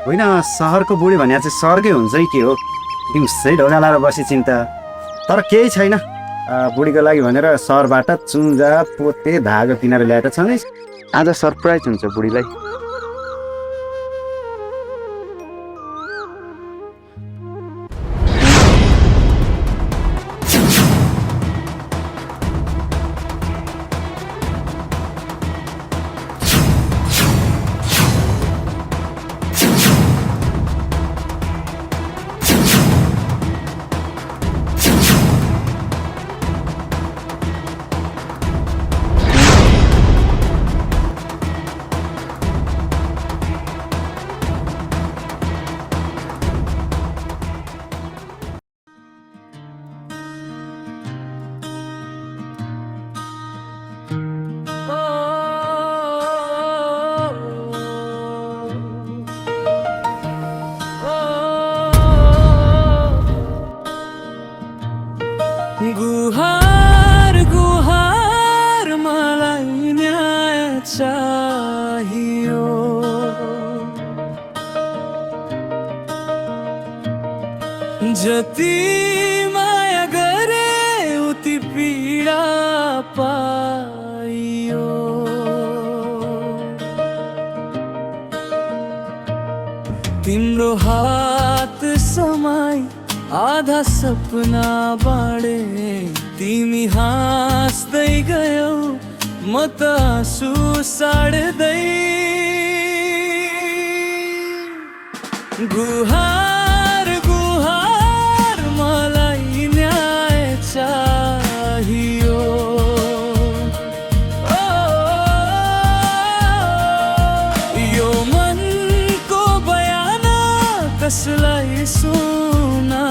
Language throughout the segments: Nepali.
होइन सहरको बुढी भने चाहिँ सहरकै हुन्छ के हो दिउँसै ढोका लाएर बसी चिन्ता तर केही छैन बुढीको लागि भनेर सहरबाट चुन्जा पोते धागो किनेर ल्याएका छन् आज सरप्राइज हुन्छ बुढीलाई गुहार गुहार मलाई न्याय चाहियो जति माया गरे उति पीडा पाइयो तिम्रो हात समाई आधा सपना बाँडे तिमी हाँस्दै गयौ म त आँसु साड्दै गुहार गुहार मलाई न्याय चाहियो यो मनको बयान कसलाई सुना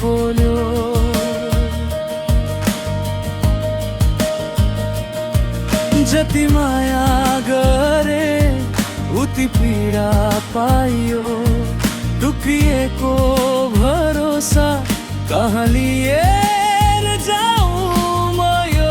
बोल्यो जति माया गरे उति पीडा पाइयो टुक्रिएको भरोसा कहाँ लिएर जाऊँ म यो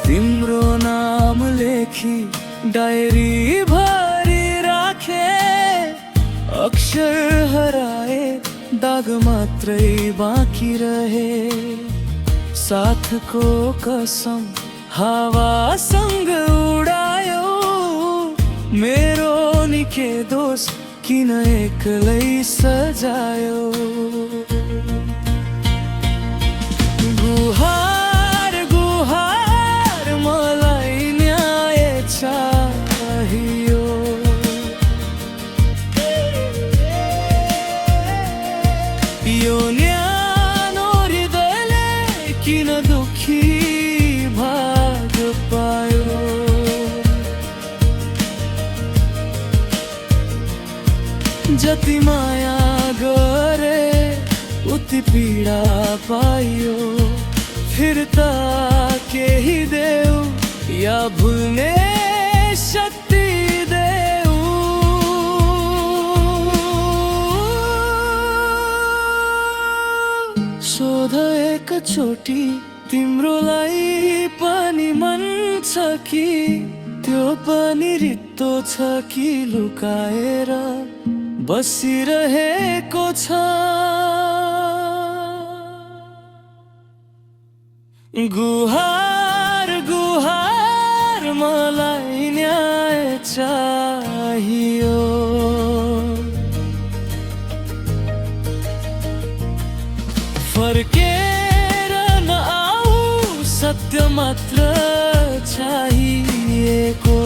तिम्रो नाम लेखी डायरी भरी राखे अक्षर हराए दाग मात्रै बाँकी रहे साथको कसम हावासँग उडायो मेरो निके दोष किन एक्लै सजायो गुहार गुहार मलाई न्याय चाहियो यो न्यानो हृदयले किन दुखी भाग पायो जति माया गरे उति पीडा पाइयो फिर्ता केही देऊ या भुल्ने शक्ति देऊ सोध एकचोटि तिम्रोलाई पनि मन छ कि त्यो पनि रित्तो छ कि लुकाएर बसिरहेको छ गुहार गुहार मलाई न्याय चाहियो फर्केर नआऊ सत्य मात्र चाहिएको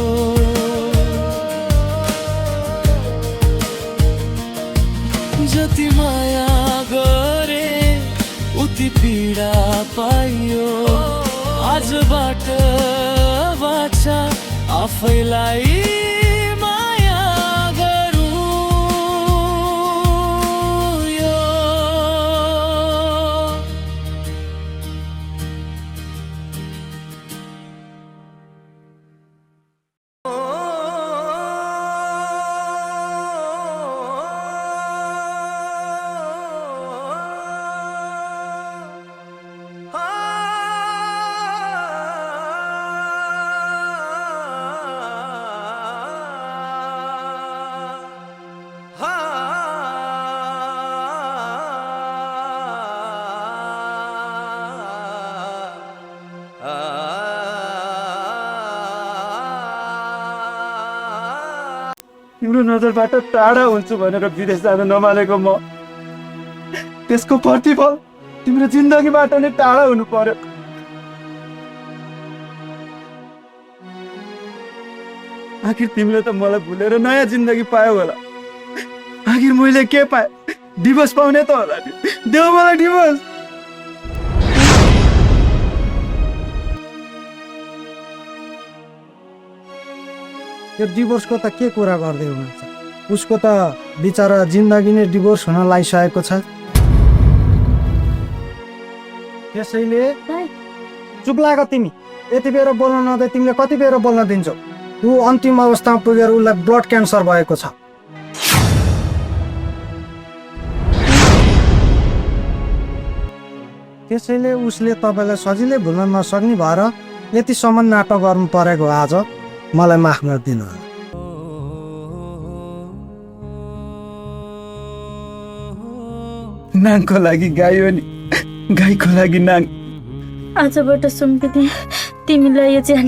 जति माया गरे उति पीडा पाइयो आजबाट बाचा आफैलाई माया गरौँ यो तिम्रो नजरबाट टाढा हुन्छु भनेर विदेश जान नमानेको म त्यसको प्रतिफल तिम्रो जिन्दगीबाट नै टाढा हुनु पर्यो। आखिर तिमीले त मलाई भुलेर नयाँ जिन्दगी पायो होला। आखिर मैले के पाएँ? डिभोर्स पाउने त होला नि। देऊ मलाई डिभोर्स। यो डिभोर्सको त के कुरा गर्दै हुनुहुन्छ? उसको त बिचरा जिन्दगी नै डिभोर्स हुन लागिसकेको छ। त्यसैले चुप लाग तिमी। यति बेर बोल्न नदिए तिमीले कति बेर बोल्न दिन्छौ? ऊ अन्तिम अवस्थामा पुगेर उसलाई ब्लड क्यान्सर भएको छ। त्यसैले उसले तपाईँलाई सजिलै भुल्न नसक्ने भएर यतिसम्म नाटक गर्नु परेको। आज मलाई माफ गरिदिनु। नाङको लागि गाई हो नि, गाईको लागि नाङ। आजबाट सुम्पिने तिमीलाई यो ज्यान